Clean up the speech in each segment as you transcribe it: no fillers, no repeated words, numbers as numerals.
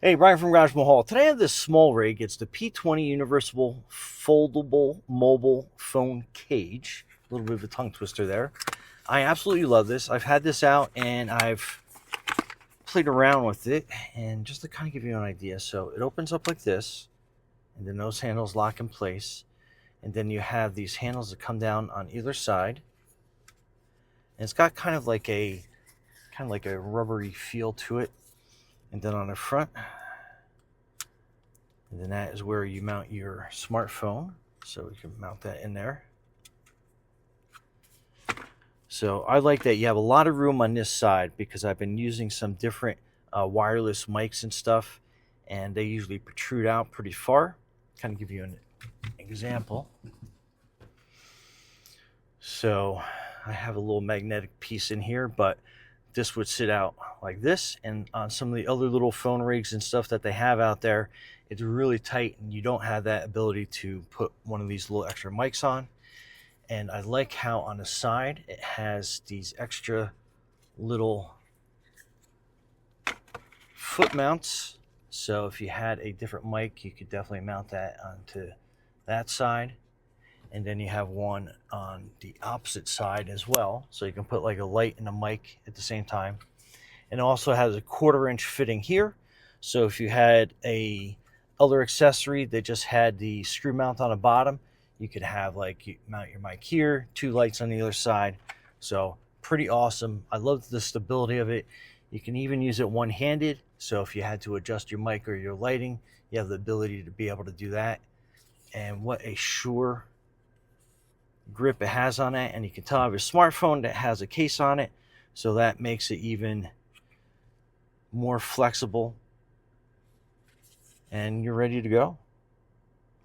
Hey, Brian from Garage Mahal. Today I have this small rig. It's the P20 Universal Foldable Mobile Phone Cage. A little bit of a tongue twister there. I absolutely love this. I've had this out and I've played around with it. And just to kind of give you an idea, so it opens up like this, and then those handles lock in place. And then you have these handles that come down on either side. And it's got kind of like a rubbery feel to it. And then on the front, and then that is where you mount your smartphone. So we can mount that in there. So I like that you have a lot of room on this side because I've been using some different wireless mics and stuff, and they usually protrude out pretty far. Kind of give you an example. So I have a little magnetic piece in here, but this would sit out like this, and on some of the other little phone rigs and stuff that they have out there, it's really tight and you don't have that ability to put one of these little extra mics on. And I like how on the side it has these extra little foot mounts, so if you had a different mic you could definitely mount that onto that side. And then you have one on the opposite side as well. So you can put like a light and a mic at the same time. And it also has a 1/4-inch fitting here. So if you had a other accessory that just had the screw mount on the bottom, you could have like, you mount your mic here, 2 lights on the other side. So pretty awesome. I love the stability of it. You can even use it one-handed. So if you had to adjust your mic or your lighting, you have the ability to be able to do that. And what a sure grip it has on it, and you can tell I have a smartphone that has a case on it, so that makes it even more flexible, and you're ready to go.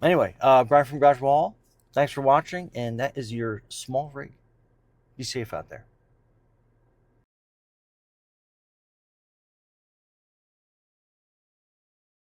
Anyway, Brian from Garage Mahal, thanks for watching, and that is your small rig. Be safe out there.